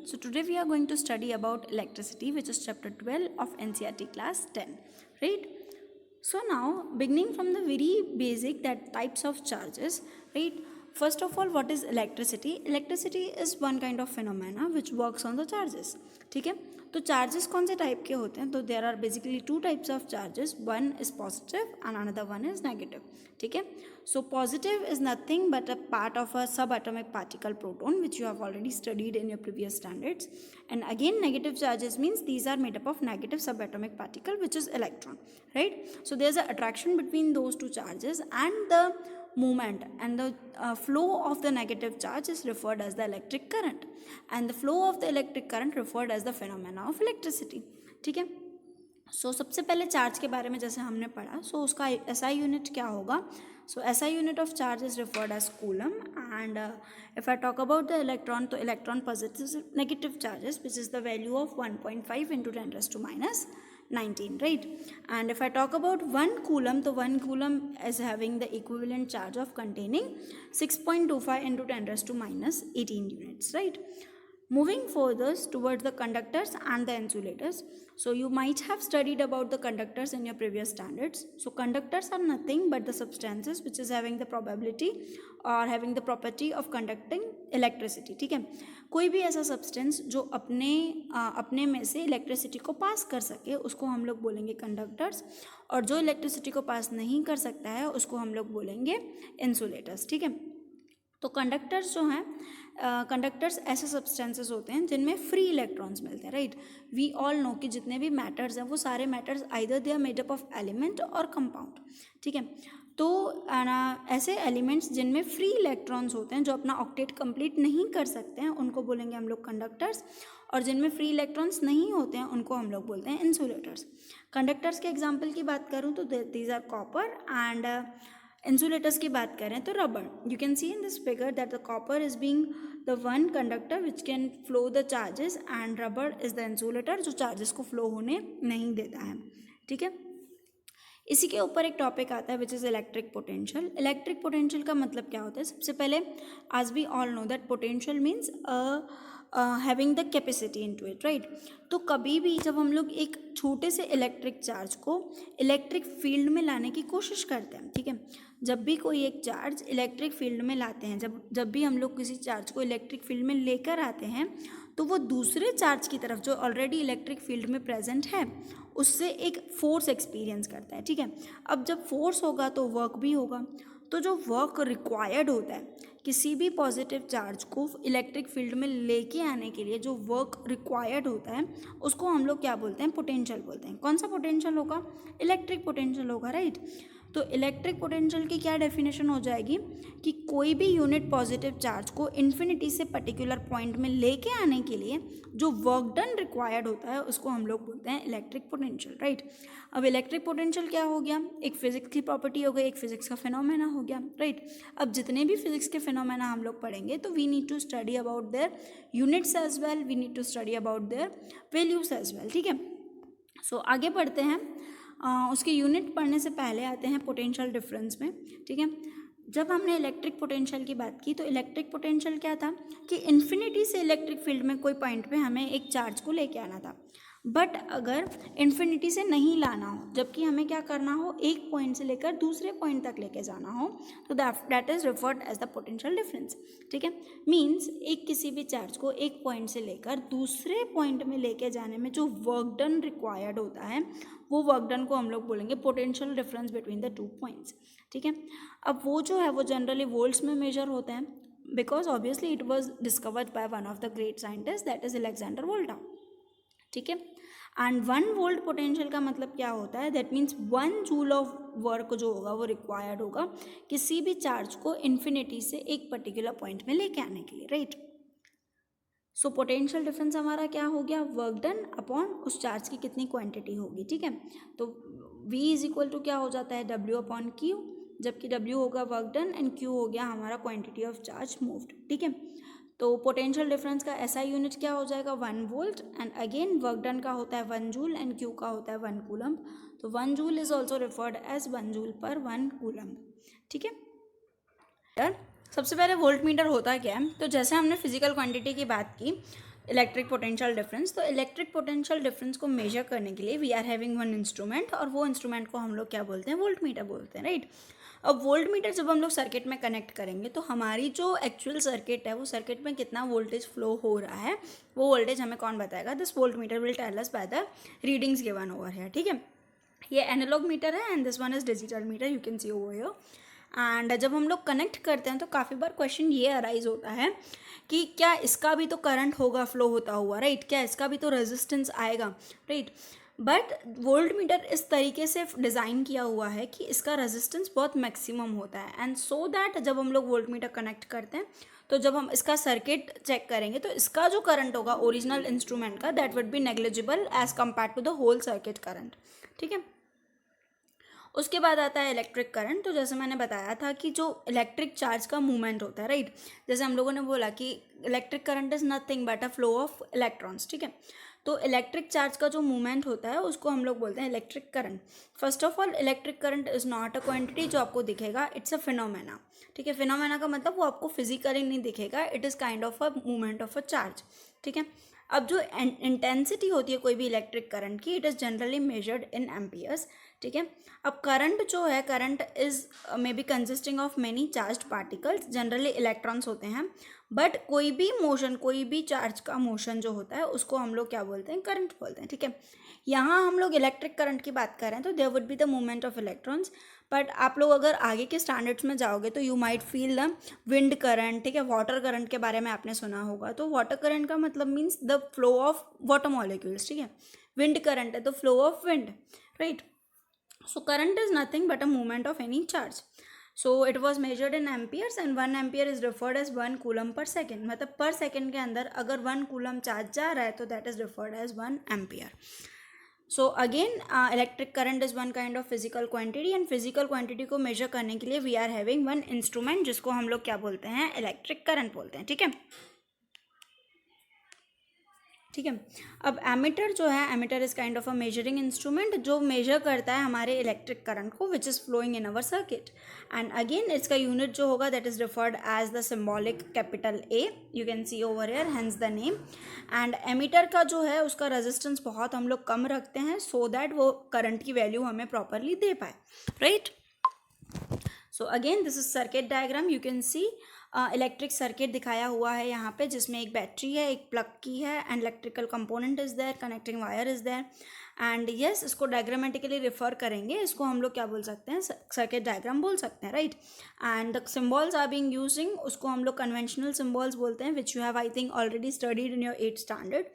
So today we are going to study about electricity, which is chapter 12 of NCERT class 10, right? So now beginning from the very basic, that types of charges, right? First of all, what is electricity? Electricity is one kind of phenomena which works on the charges. ठीक है, तो charges कौन से type के होते हैं? तो there are basically two types of charges, one is positive and another one is negative. ठीक है, so positive is nothing but a part of a subatomic particle proton which you have already studied in your previous standards. And again, negative charges means these are made up of negative subatomic particle, which is electron, right? So there's an attraction between those two charges, and the movement and the flow of the negative charge is referred as the electric current, and the flow of the electric current referred as the phenomena of electricity. ठीक है, सो सबसे पहले charge के बारे में जैसे हमने पढ़ा, सो उसका एसआई यूनिट क्या होगा? So SI unit of charge is referred as coulomb. And if I talk about the electron, तो electron positive negative charges which is the value of 1.5 into 10⁻⁹, right? And if I talk about 1 coulomb, so 1 coulomb is having the equivalent charge of containing 6.25 into 10⁻18 units, right? Moving further towards the conductors and the insulators. So you might have studied about the conductors in your previous standards. So conductors are nothing but the substances which is having the probability or having the property of conducting electricity. ठीक है, कोई भी ऐसा substance जो अपने में से electricity को पास कर सके उसको हम लोग बोलेंगे कंडक्टर्स, और जो इलेक्ट्रिसिटी को पास नहीं कर सकता है उसको हम लोग बोलेंगे इंसुलेटर्स. ठीक है, तो कंडक्टर्स जो हैं, कंडक्टर्स ऐसे सब्सटेंसेस होते हैं जिनमें फ्री इलेक्ट्रॉन्स मिलते हैं, राइट? वी ऑल नो कि जितने भी मैटर्स हैं वो सारे matters either they are made up of element और कंपाउंड. ठीक है, तो ऐसे एलिमेंट्स जिनमें फ्री इलेक्ट्रॉन्स होते हैं जो अपना ऑक्टेट कंप्लीट नहीं कर सकते हैं उनको बोलेंगे हम लोग कंडक्टर्स, और जिनमें फ्री इलेक्ट्रॉन्स नहीं होते हैं उनको हम लोग बोलते हैं इंसुलेटर्स. कंडक्टर्स के एग्जाम्पल की बात करूँ तो these are copper, and insulators की बात करें तो rubber. You can see in this figure that the copper is being the one conductor which can flow the charges, and rubber is the insulator जो charges को flow होने नहीं देता है. ठीक है, इसी के ऊपर एक टॉपिक आता है which is electric potential. Electric potential का मतलब क्या होता है? सबसे पहले, आज we all know that potential means having the capacity into it, right? तो कभी भी जब हम लोग एक छोटे से इलेक्ट्रिक चार्ज को इलेक्ट्रिक फील्ड में लाने की कोशिश करते हैं, ठीक है, जब भी कोई एक चार्ज इलेक्ट्रिक फील्ड में लाते हैं, जब भी हम लोग किसी चार्ज को इलेक्ट्रिक फील्ड में लेकर आते हैं, तो वो दूसरे चार्ज की तरफ जो ऑलरेडी इलेक्ट्रिक फील्ड में प्रेजेंट है उससे एक फोर्स एक्सपीरियंस करता है. ठीक है, अब जब फोर्स होगा तो वर्क भी होगा. तो जो वर्क रिक्वायर्ड होता है किसी भी पॉजिटिव चार्ज को इलेक्ट्रिक फील्ड में लेके आने के लिए, जो वर्क रिक्वायर्ड होता है उसको हम लोग क्या बोलते हैं? पोटेंशियल बोलते हैं. कौन सा पोटेंशियल होगा? इलेक्ट्रिक पोटेंशियल होगा, राइट? तो इलेक्ट्रिक पोटेंशियल की क्या डेफिनेशन हो जाएगी कि कोई भी यूनिट पॉजिटिव चार्ज को इन्फिनिटी से पर्टिकुलर पॉइंट में लेके आने के लिए जो वर्क डन रिक्वायर्ड होता है उसको हम लोग बोलते हैं इलेक्ट्रिक पोटेंशियल, राइट? अब इलेक्ट्रिक पोटेंशियल क्या हो गया? एक फिजिक्स की प्रॉपर्टी हो गई, एक फिजिक्स का फिनोमेना हो गया, राइट? अब जितने भी फिजिक्स के फिनोमेना हम लोग पढ़ेंगे तो we need to study about their units as well, we need to study about their values as well. ठीक है, सो आगे बढ़ते हैं. उसके यूनिट पढ़ने से पहले आते हैं पोटेंशियल डिफरेंस में. ठीक है, जब हमने इलेक्ट्रिक पोटेंशियल की बात की तो इलेक्ट्रिक पोटेंशियल क्या था कि इन्फिनिटी से इलेक्ट्रिक फील्ड में कोई पॉइंट पे हमें एक चार्ज को लेके आना था. बट अगर इन्फिनिटी से नहीं लाना हो, जबकि हमें क्या करना हो, एक पॉइंट से लेकर दूसरे पॉइंट तक लेके जाना हो, तो that is referred as the potential difference. ठीक है, मीन्स एक किसी भी चार्ज को एक पॉइंट से लेकर दूसरे पॉइंट में लेके जाने में जो वर्क डन रिक्वायर्ड होता है वो वर्क डन को हम लोग बोलेंगे potential difference between the two points. ठीक है, अब वो जो है वो जनरली वोल्ट्स में मेजर होते हैं, because obviously it was discovered by one of the great scientist that is Alexander Volta. ठीक है, एंड 1 वोल्ट पोटेंशियल का मतलब क्या होता है? That means 1 joule of work जो होगा वो रिक्वायर्ड होगा किसी भी चार्ज को इन्फिनिटी से एक पर्टिकुलर पॉइंट में लेके आने के लिए, राइट? सो पोटेंशियल डिफरेंस हमारा क्या हो गया? वर्क डन अपॉन उस चार्ज की कितनी क्वांटिटी होगी. ठीक है, तो V इज इक्वल टू क्या हो जाता है? W अपॉन Q, जबकि W होगा वर्क डन एंड Q हो गया हमारा क्वांटिटी ऑफ चार्ज मूव्ड. ठीक है, तो पोटेंशियल डिफरेंस का SI यूनिट क्या हो जाएगा? 1 volt, and again work done का होता है 1 जूल एंड Q का होता है 1 कूलम. तो 1 joule is also referred as 1 joule per 1 coulomb. ठीक है, सबसे पहले वोल्ट मीटर होता क्या है? तो जैसे हमने फिजिकल क्वांटिटी की बात की, इलेक्ट्रिक पोटेंशियल डिफरेंस। तो इलेक्ट्रिक पोटेंशियल डिफरेंस को मेजर करने के लिए we are having one instrument, और वो इंस्ट्रूमेंट को हम लोग क्या बोलते हैं, वोल्ट मीटर बोलते हैं, राइट। अब वोल्ट मीटर जब हम लोग सर्किट में कनेक्ट करेंगे तो हमारी जो एक्चुअल सर्किट है वो सर्किट में कितना वोल्टेज फ्लो हो रहा है वो वोल्टेज हमें कौन बताएगा, this volt meter will tell us by the readings given over here, ठीक है। ये एनालॉग मीटर है and this one is digital meter, you can see over here. And जब हम लोग कनेक्ट करते हैं तो काफ़ी बार क्वेश्चन ये अराइज होता है कि क्या इसका भी तो करंट होगा फ्लो होता हुआ, राइट, क्या इसका भी तो रेजिस्टेंस आएगा, राइट। बट वोल्ट मीटर इस तरीके से डिज़ाइन किया हुआ है कि इसका रेजिस्टेंस बहुत मैक्सिमम होता है, एंड सो दैट जब हम लोग वोल्ट मीटर कनेक्ट करते हैं तो जब हम इसका सर्किट चेक करेंगे तो इसका जो करंट होगा ओरिजिनल इंस्ट्रूमेंट का, that would be negligible as compare to the whole circuit current, ठीक है। उसके बाद आता है इलेक्ट्रिक करंट। तो जैसे मैंने बताया था कि जो इलेक्ट्रिक चार्ज का मूवमेंट होता है, राइट, जैसे हम लोगों ने बोला कि electric current is nothing but a flow of electrons, ठीक है। तो इलेक्ट्रिक चार्ज का जो मूवमेंट होता है उसको हम लोग बोलते हैं electric current. First of all electric current is not a quantity जो आपको दिखेगा, इट्स अ फिनोमेना, ठीक है। फिनोमेना का मतलब वो आपको फिजिकली नहीं दिखेगा, it is kind of a movement of a charge, ठीक है। अब जो इंटेंसिटी होती है कोई भी इलेक्ट्रिक करंट की, it is generally measured in amperes, ठीक है। अब करंट जो है, current is may be consisting of many charged particles, generally electrons होते हैं, बट कोई भी मोशन, कोई भी चार्ज का मोशन जो होता है उसको हम लोग क्या बोलते हैं, करंट बोलते हैं, ठीक है। यहाँ हम लोग इलेक्ट्रिक करंट की बात कर रहे हैं तो there would be the movement of electrons, but आप लोग अगर आगे के स्टैंडर्ड्स में जाओगे तो you might feel the wind current, ठीक है। वाटर करंट के बारे में आपने सुना होगा, तो वाटर करंट का मतलब means the flow of water molecules, ठीक है। विंड करंट है तो flow of wind, right. So current is nothing but a movement of any charge. So it was measured in amperes and 1 ampere is referred as 1 coulomb per second. मतलब per second के अंदर अगर 1 coulomb charge जा रहा है तो that is referred as 1 ampere. So again electric current is one kind of physical quantity, and physical quantity को measure करने के लिए we are having one instrument जिसको हम लोग क्या बोलते हैं, electric current बोलते हैं, ठीक है, ठीक है। अब एमीटर जो है, ammeter is kind of a measuring instrument जो मेजर करता है हमारे इलेक्ट्रिक करंट को which is flowing in our circuit, and again इसका यूनिट जो होगा that is referred as the symbolic capital A, you can see over here, hence the name. And ammeter का जो है उसका रेजिस्टेंस बहुत हम लोग कम रखते हैं सो दैट वो करंट की वैल्यू हमें प्रॉपरली दे पाए, right. So again this is circuit diagram, you can see electric circuit दिखाया हुआ है यहाँ पे, जिसमें एक बैटरी है, एक प्लग की है, and electrical component is there, connecting wire is there, and yes इसको डायग्रामेटिकली रिफर करेंगे, इसको हम लोग क्या बोल सकते हैं, सर्किट डायग्राम बोल सकते हैं, right. And the symbols are being using, उसको हम लोग कन्वेंशनल सिम्बॉल्स बोलते हैं, which you have I think already studied in your 8th standard.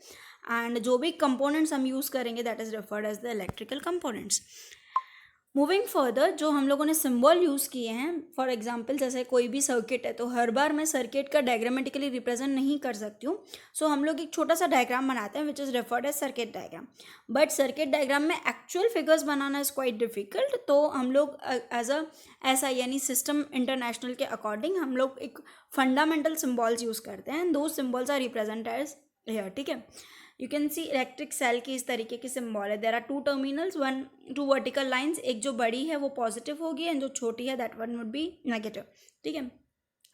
And जो भी कंपोनेंट्स हम यूज़ करेंगे that is referred as the electrical components. Moving further जो हम लोगों ने सिंबल यूज़ किए हैं, फॉर एग्जांपल जैसे कोई भी सर्किट है तो हर बार मैं सर्किट का डायग्रामेटिकली रिप्रेजेंट नहीं कर सकती हूँ, सो हम लोग एक छोटा सा डायग्राम बनाते हैं which is referred as circuit diagram. But circuit diagram में एक्चुअल फिगर्स बनाना इज़ क्वाइट डिफिकल्ट, तो हम लोग एज अ ऐसा यानी सिस्टम इंटरनेशनल के अकॉर्डिंग हम लोग एक फंडामेंटल सिम्बॉल्स यूज़ करते हैं, एंड दो symbols are represent as here, ठीक है। You can see electric cell की इस तरीके की सिम्बॉल है, there are 2 terminals, 2 vertical lines, एक जो बड़ी है वो पॉजिटिव होगी एंड जो छोटी है that one would be negative, ठीक है।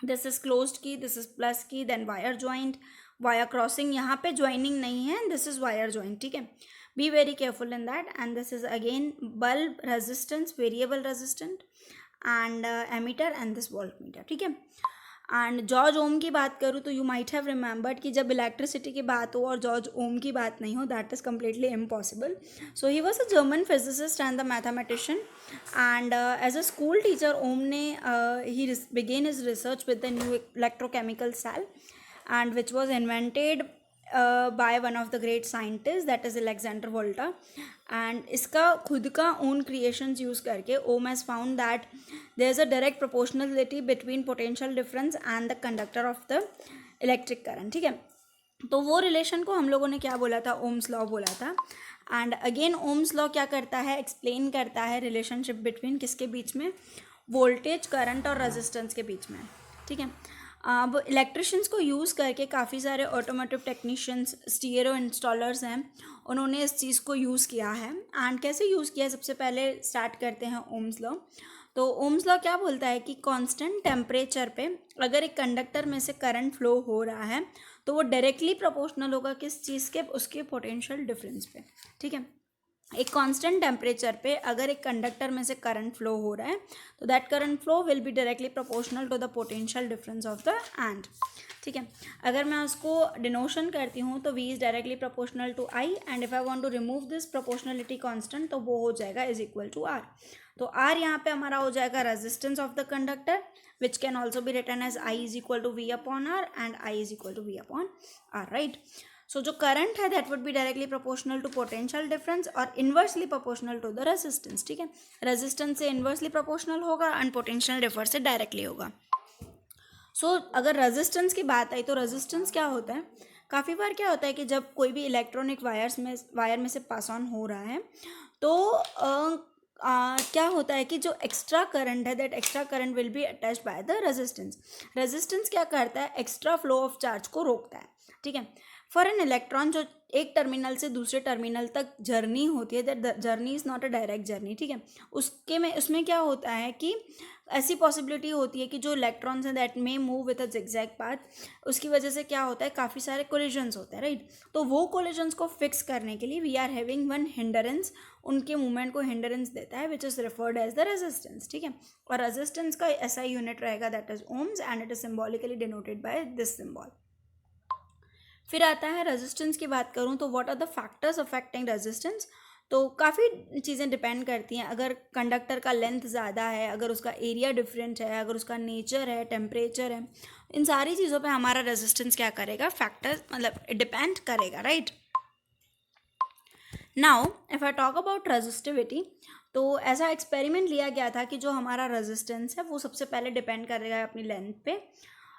This is closed key, this is plus key, then wire joint, wire crossing, यहाँ पे ज्वाइनिंग नहीं है, दिस इज वायर ज्वाइंट, ठीक है। Be very careful in that, and this is again bulb resistance, variable resistant, and ammeter, and this voltmeter, ठीक है। And George ओम की बात करूँ तो यू माइट हैव रिमेंबर्ड कि जब इलेक्ट्रिसिटी की बात हो और जॉर्ज ओम की बात नहीं हो, that is completely impossible. So he was a German physicist and the mathematician, and as a school teacher Ohm ने he began his research with the new electrochemical cell, and which was invented by one of the great scientists that is Alexander Volta, and इसका खुद का own creations use करके ओम has found that there is a direct proportionality between potential difference and the conductor of the electric current, ठीक है। तो वो relation को हम लोगों ने क्या बोला था, ओम्स लॉ बोला था। एंड अगेन ओम्स लॉ क्या करता है, एक्सप्लेन करता है रिलेशनशिप बिटवीन किसके बीच में, वोल्टेज, करंट और रेजिस्टेंस के बीच में, ठीक है। अब इलेक्ट्रिशियंस को यूज़ करके काफ़ी सारे ऑटोमोटिव टेक्नीशियंस, स्टीरियो इंस्टॉलर्स हैं, उन्होंने इस चीज़ को यूज़ किया है। एंड कैसे यूज़ किया है, सबसे पहले स्टार्ट करते हैं ओम्स लॉ। तो ओम्स लॉ क्या बोलता है कि कांस्टेंट टेम्परेचर पे अगर एक कंडक्टर में से करंट फ्लो हो रहा है तो तो वो डायरेक्टली प्रोपोर्शनल होगा किस चीज़ के, उसके पोटेंशियल डिफरेंस पे, ठीक है। एक कांस्टेंट टेम्परेचर पे अगर एक कंडक्टर में से करंट फ्लो हो रहा है तो that current flow will be directly proportional to the potential difference of the end, ठीक है। अगर मैं उसको डिनोशन करती हूँ तो v is directly proportional to i, and if I want to remove this proportionality constant तो वो हो जाएगा इज इक्वल टू r। तो r यहाँ पे हमारा हो जाएगा resistance of the conductor which can also be written as i is equal to v upon r and i is equal to v upon r, right. So जो current है that would be directly proportional to potential difference और inversely proportional to the resistance, ठीक है। Resistance से inversely proportional होगा and potential differ से directly होगा। So अगर रेजिस्टेंस की बात आई तो रेजिस्टेंस क्या होता है, काफ़ी बार क्या होता है कि जब कोई भी इलेक्ट्रॉनिक वायर में से पास ऑन हो रहा है तो क्या होता है कि जो एक्स्ट्रा करंट है that extra current will be attached by the resistance. Resistance क्या करता है, एक्स्ट्रा फ्लो ऑफ चार्ज को रोकता है, ठीक है। फॉर एन इलेक्ट्रॉन जो एक टर्मिनल से दूसरे टर्मिनल तक जर्नी होती है that journey is not a direct journey, ठीक है। उसमें क्या होता है कि ऐसी पॉसिबिलिटी होती है कि जो इलेक्ट्रॉन्स हैं that may move with a zigzag path, उसकी वजह से क्या होता है काफ़ी सारे कोलिजन्स होते हैं, राइट। तो वो कोलिजन्स को फिक्स करने के लिए we are having one hindrance, उनके मूवमेंट को हिंडरेंस देता है which is referred as the resistance, ठीक है। और रेजिस्टेंस का ऐसा यूनिट रहेगा that is ohms and it is symbolically denoted by this symbol. फिर आता है रेजिस्टेंस की बात करूँ तो what are the factors affecting resistance. तो काफ़ी चीज़ें डिपेंड करती हैं, अगर कंडक्टर का लेंथ ज़्यादा है, अगर उसका एरिया डिफरेंट है, अगर उसका नेचर है, टेम्परेचर है, इन सारी चीज़ों पे हमारा रेजिस्टेंस क्या करेगा, फैक्टर मतलब डिपेंड करेगा, right. Now if I talk about resistivity, तो ऐसा एक्सपेरिमेंट लिया गया था कि जो हमारा रेजिस्टेंस है वो सबसे पहले डिपेंड करेगा अपनी लेंथ पे,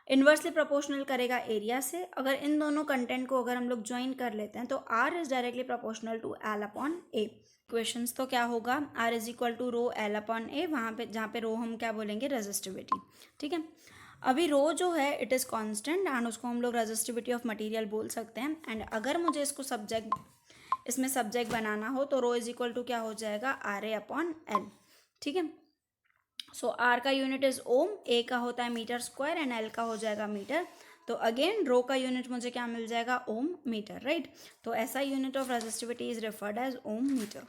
इन्वर्सली प्रोपोर्शनल करेगा एरिया से। अगर इन दोनों कंटेंट को अगर हम लोग ज्वाइन कर लेते हैं तो r is directly proportional to l upon A. Questions तो क्या होगा, r is equal to rho l upon A, वहाँ पे जहाँ पे रो हम क्या बोलेंगे, रेजिस्टिविटी, ठीक है। अभी रो जो है इट इज़ कांस्टेंट एंड उसको हम लोग रेजिस्टिविटी ऑफ मटेरियल बोल सकते हैं। एंड अगर मुझे इसको इसमें सब्जेक्ट बनाना हो तो रो इज इक्वल टू क्या हो जाएगा, आर ए अपॉन एल, ठीक है। सो आर का यूनिट इज ओम, ए का होता है मीटर स्क्वायर एंड एल का हो जाएगा मीटर। तो अगेन रो का यूनिट मुझे क्या मिल जाएगा, ओम मीटर, राइट। तो ऐसा unit of resistivity is referred as ohm metre.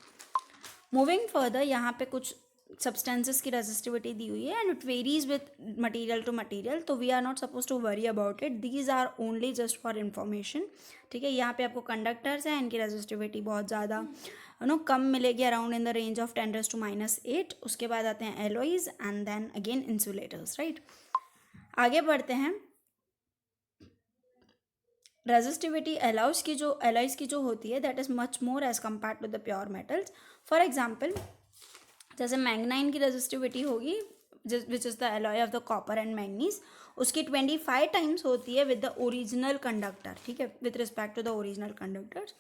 Moving further, यहाँ पे कुछ सब्सटेंसेस की रेजिस्टिविटी दी हुई है and it varies with material to material, तो we are not suppose to worry about it, these are only just for information, ठीक है। यहाँ पे आपको कंडक्टर्स हैं, इनकी रेजिस्टिविटी बहुत ज़्यादा कम मिलेगी, around in the range of 10⁻⁸। उसके बाद आते हैं alloys and then again insulators, right. आगे बढ़ते हैं, रेजिस्टिविटी एलॉयज की जो होती है that is much more as compare to the pure metals. For example जैसे मैग्नाइन की रेजिस्टिविटी होगी which is the alloy of the copper and manganese, उसकी 25 टाइम्स होती है विद द ओरिजिनल कंडक्टर, ठीक है, with respect to the original conductors.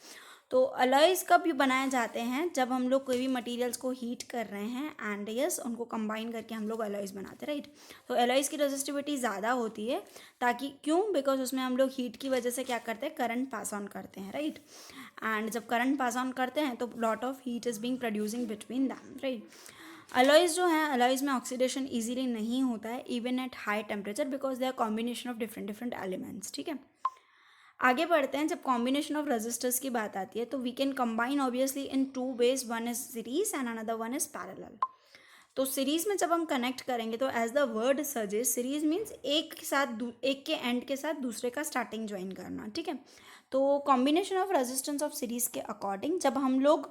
तो alloys कब भी बनाए जाते हैं, जब हम लोग कोई भी मटेरियल्स को हीट कर रहे हैं एंड यस उनको कंबाइन करके हम लोग अलॉयज़ बनाते हैं, राइट। तो अलॉयज़ की रेजिस्टिविटी ज़्यादा होती है, ताकि क्यों, बिकॉज उसमें हम लोग हीट की वजह से क्या करते हैं, करंट पास ऑन करते हैं, राइट। एंड जब करंट पास ऑन करते हैं तो lot of heat is being producing between them, right. Alloys जो हैं, अलॉयज़ में ऑक्सीडेशन ईजिली नहीं होता है even at high temperature because they are combination of different elements, ठीक है। आगे बढ़ते हैं, जब कॉम्बिनेशन ऑफ रेजिस्टर्स की बात आती है तो we can combine obviously in 2 ways, one is series and another one is parallel. तो सीरीज में जब हम कनेक्ट करेंगे तो as the word suggest, series means एक के एंड के साथ दूसरे का स्टार्टिंग ज्वाइन करना, ठीक है। तो combination of resistance of series के अकॉर्डिंग जब हम लोग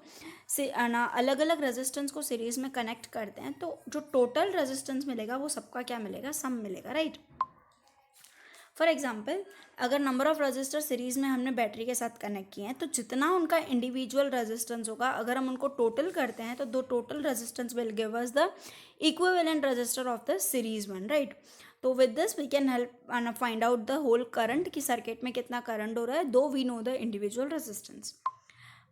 से अलग अलग रेजिस्टेंस को सीरीज में कनेक्ट करते हैं तो जो टोटल रेजिस्टेंस मिलेगा वो सबका क्या मिलेगा, सम मिलेगा, राइट। फॉर एग्जाम्पल अगर नंबर ऑफ रजिस्टर सीरीज़ में हमने बैटरी के साथ कनेक्ट किए हैं तो जितना उनका इंडिविजुअल रेजिस्टेंस होगा अगर हम उनको टोटल करते हैं तो दो total resistance will give us the equivalent resistor of the series one, right. तो with this we can help find out the whole current कि सर्किट में कितना करंट हो रहा है, though we know the individual resistance.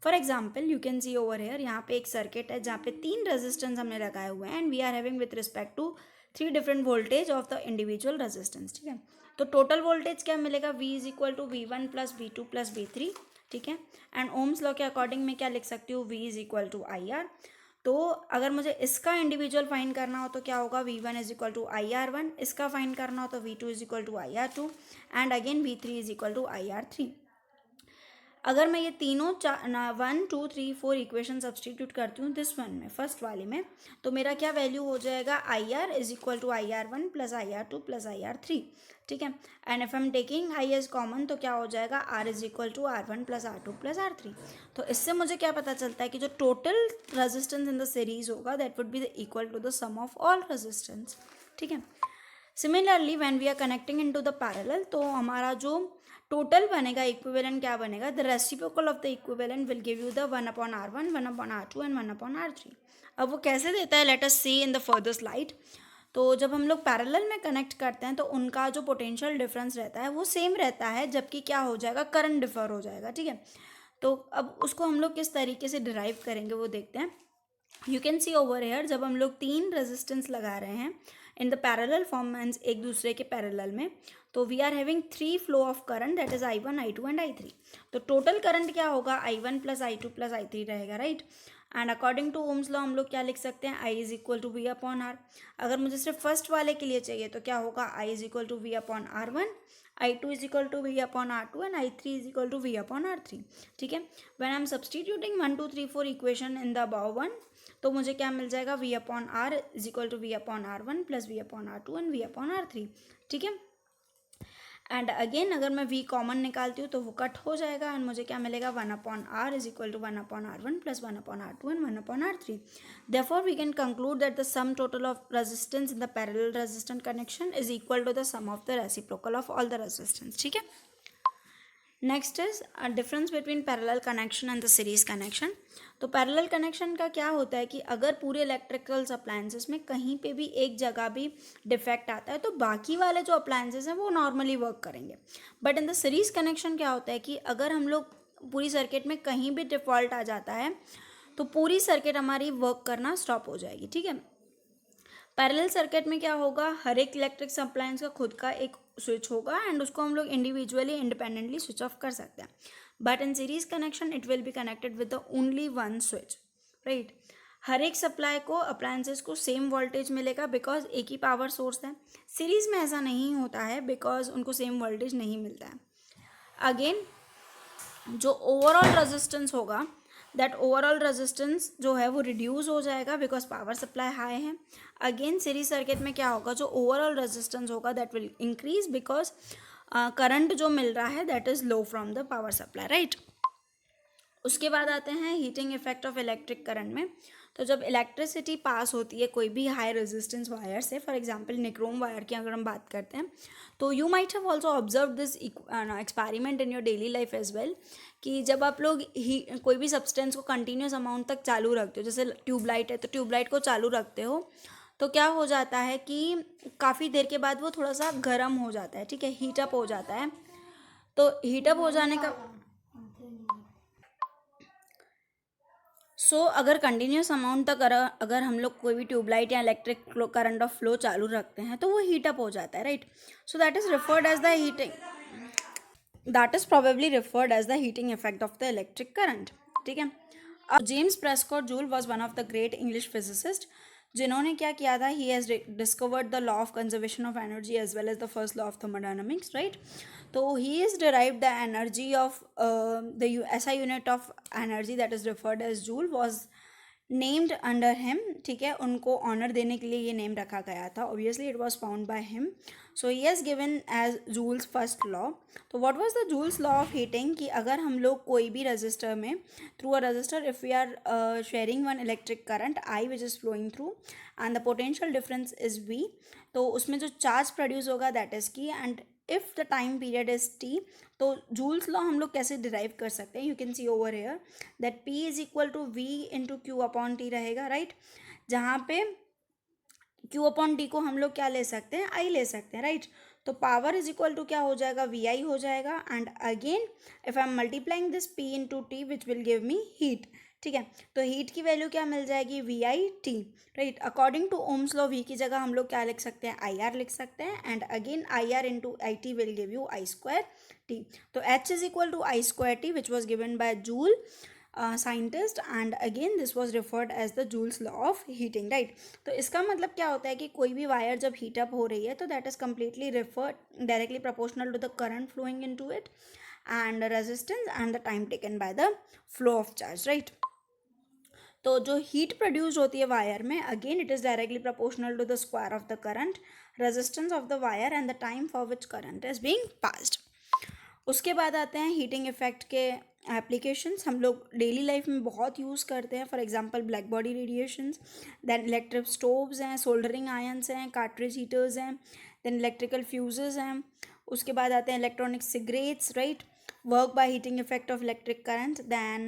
For example you can see over here, यहाँ पे एक सर्किट है जहाँ पे 3 रेजिस्टेंस हमने लगाए हुए हैं and we are having with respect to 3 different voltage of the individual resistance, ठीक है। तो टोटल वोल्टेज क्या मिलेगा, V is equal to V1 plus V2 plus V3, ठीक है। एंड ओम्स लॉ के अकॉर्डिंग मैं क्या लिख सकती हूँ, V is equal to IR। तो अगर मुझे इसका इंडिविजुअल फाइंड करना हो तो क्या होगा, V1 is equal to IR1, इसका फाइंड करना हो तो V2 is equal to IR2 and again V3 is equal to IR3। अगर मैं ये तीनों 1 2 3 4 इक्वेशन सब्सटीट्यूट करती हूँ दिस वन में, फर्स्ट वाले में, तो मेरा क्या वैल्यू हो जाएगा, IR is equal to IR1 plus IR2 plus IR3, ठीक है। And if I am taking I as common तो क्या हो जाएगा, R is equal to R1 plus R2 plus R3। तो इससे मुझे क्या पता चलता है कि जो total resistance in the series होगा that would be equal to the sum of all resistance, ठीक है। Similarly when we are connecting into the parallel, तो हमारा जो टोटल बनेगा इक्विवेलेंट क्या बनेगा, the reciprocal of the equivalent will give you the 1/R1 1/R2 and 1/R3। अब वो कैसे देता है, let us see in the further slide. तो जब हम लोग पैरेलल में कनेक्ट करते हैं तो उनका जो पोटेंशियल डिफरेंस रहता है वो सेम रहता है, जबकि क्या हो जाएगा, करंट डिफर हो जाएगा, ठीक है। तो अब उसको हम लोग किस तरीके से डिराइव करेंगे वो देखते हैं। You can see over here, जब हम लोग तीन रेजिस्टेंस लगा रहे हैं in the parallel form means एक दूसरे के पैरेलल में, तो we are having 3 flow of current that is I1 I2 and I3। तो टोटल करंट क्या होगा, I1 plus I2 plus I3 रहेगा, right. And according to Ohm's law हम लोग क्या लिख सकते हैं, I is equal to V upon R। अगर मुझे सिर्फ फर्स्ट वाले के लिए चाहिए तो क्या होगा, I is equal to V upon R1, I2 is equal to V upon R2 and I3 is equal to V upon R3, ठीक है। When I am substituting 1 2 3 4 equation in the above one, तो मुझे क्या मिल जाएगा, V upon R is equal to V upon R1 plus V upon R2 and V upon R3, ठीक है। And again अगर मैं V कॉमन निकालती हूँ तो वो कट हो जाएगा एंड मुझे क्या मिलेगा, 1 upon R is equal to 1 upon R1 plus 1 upon R2 and 1 upon R3। Therefore we can conclude that the sum total of resistance in the parallel resistant connection is equal to the sum of the reciprocal of all the resistance, ठीक है। Next is difference between parallel connection and the series connection. तो parallel connection का क्या होता है कि अगर पूरे इलेक्ट्रिकल अप्लायंसेस में कहीं पे भी एक जगह भी डिफेक्ट आता है तो बाकी वाले जो अप्लायंसेस हैं वो नॉर्मली वर्क करेंगे। But in the series connection क्या होता है कि अगर हम लोग पूरी सर्किट में कहीं भी डिफॉल्ट आ जाता है तो पूरी सर्किट हमारी वर्क करना स्टॉप हो जाएगी, ठीक है। पैरेलल सर्किट में क्या होगा, हर एक इलेक्ट्रिक अप्लायंस का खुद का एक स्विच होगा एंड उसको हम लोग इंडिविजुअली इंडिपेंडेंटली स्विच ऑफ कर सकते हैं। But in series connection it will be connected with the only one switch, right. हर एक सप्लाई को अप्लायंसेस को सेम वोल्टेज मिलेगा बिकॉज एक ही पावर सोर्स है। सीरीज में ऐसा नहीं होता है बिकॉज उनको सेम वोल्टेज नहीं मिलता है। अगेन जो ओवरऑल रेजिस्टेंस होगा दैट ओवरऑल रेजिस्टेंस जो है वो रिड्यूस हो जाएगा बिकॉज पावर सप्लाई हाई है। अगेन सीरीज सर्किट में क्या होगा, जो ओवरऑल रेजिस्टेंस होगा that will increase because current जो मिल रहा है that is low from the power supply, right. उसके बाद आते हैं heating effect of electric current में। तो जब इलेक्ट्रिसिटी पास होती है कोई भी हाई रेजिस्टेंस वायर से, फॉर एग्जांपल निक्रोम वायर की अगर हम बात करते हैं, तो you might have also observe this experiment in your daily life as well, कि जब आप लोग कोई भी सब्सटेंस को कंटिन्यूस अमाउंट तक चालू रखते हो, जैसे ट्यूबलाइट है तो ट्यूबलाइट को चालू रखते हो तो क्या हो जाता है कि काफ़ी देर के बाद वो थोड़ा सा गर्म हो जाता है, ठीक है, हीटअप हो जाता है। तो हीटअप हो जाने का अगर कंटिन्यूस अमाउंट तक अगर हम लोग कोई भी ट्यूबलाइट या इलेक्ट्रिक करंट ऑफ फ्लो चालू रखते हैं तो वो हीटअप हो जाता है, right. So that is referred as the heating, that is probably referred as the heating effect of the electric current, ठीक है। अब James Prescott Joule was one of the great English physicist, जिन्होंने क्या किया था, he has discovered the law of conservation of energy as well as the first law of thermodynamics, right. तो he is derived the energy of the SI unit of energy that is referred as joule was named under him, ठीक है। उनको honour देने के लिए ये name रखा गया था, obviously it was found by him. So he has given as Joule's first law. तो what was the Joule's law of heating, कि अगर हम लोग कोई भी रजिस्टर में through a resistor if we are sharing one electric current I which is flowing through and the potential difference is V, तो उसमें जो चार्ज प्रोड्यूस होगा that is Q and if the time period is T, तो Joule's law हम लोग कैसे derive कर सकते हैं, you can see over here that P is equal to V into Q upon T रहेगा, राइट। जहाँ पे Q अपॉन T को हम लोग क्या ले सकते हैं, I ले सकते हैं, राइट। तो पावर इज इक्वल टू क्या हो जाएगा, VI हो जाएगा and again if I M multiplying this P into T which will give me heat, ठीक है। तो हीट की वैल्यू क्या मिल जाएगी, VI/T, right. According to Ohm's law V की जगह हम लोग क्या लिख सकते हैं, IR लिख सकते हैं and again IR into IT will give you I² T। तो H is equal to I² T which was given by Joule scientist and again this was referred as the Joule's law of heating, right. तो इसका मतलब क्या होता है कि कोई भी वायर जब हीट अप हो रही है तो that is completely referred directly proportional to the current flowing into it and resistance and the time taken by the flow of charge, right. तो जो हीट प्रोड्यूस होती है वायर में, again it is directly proportional to the square of the current, resistance of the wire and the time for which current is being passed. उसके बाद आते हैं heating effect के एप्लीकेशंस. हम लोग डेली लाइफ में बहुत यूज़ करते हैं. For example black body radiations, then electric stoves हैं, सोल्डरिंग आयंस हैं, कार्ट्रिज हीटर्स हैं, देन इलेक्ट्रिकल फ्यूजेस हैं. उसके बाद आते हैं electronic cigarettes, right, work by heating effect of electric current. Then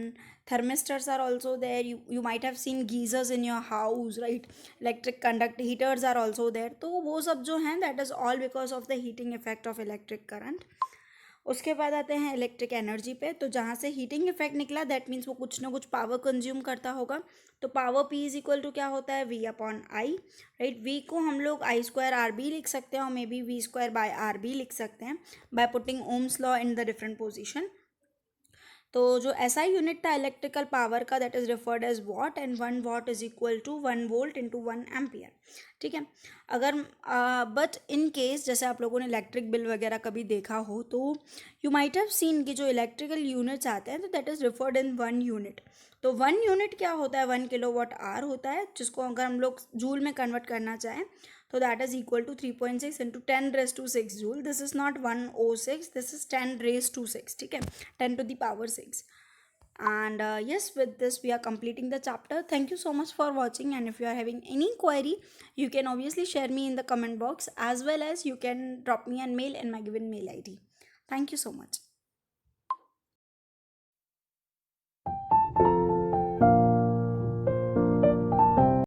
thermistors are also there. You might have seen geysers in your house, right? Electric conduct heaters are also there. तो वो सब जो हैं that is all because of the heating effect of electric current. उसके बाद आते हैं electric energy पे. तो जहाँ से हीटिंग इफेक्ट निकला दैट मीन्स वो कुछ ना कुछ पावर कंज्यूम करता होगा. तो power P is equal to क्या होता है, V upon I, right. V को हम लोग आई स्क्वायर आर बी लिख सकते हैं और may be V square by R बी लिख सकते हैं by putting Ohm's law in the different position. तो जो ऐसा यूनिट था इलेक्ट्रिकल पावर का that is referred as watt, and 1 watt is equal to 1 volt into 1 ampere, ठीक है. अगर बट इन केस जैसे आप लोगों ने इलेक्ट्रिक बिल वगैरह कभी देखा हो तो यू माइट हैव सीन कि जो इलेक्ट्रिकल यूनिट्स आते हैं तो that is referred in 1 unit. तो 1 unit क्या होता है, 1 kWh होता है, जिसको अगर हम लोग जूल में कन्वर्ट करना चाहें तो that is equal to 3.6 into 10⁻⁶ joule. This is not 106, this is 10⁻⁶, ठीक है, 10⁻⁶. And yes, with this we are completing the chapter. Thank you so much for watching, and if you are having any query you can obviously share me in the comment box, as well as you can drop me an mail in my given mail id. Thank you so much.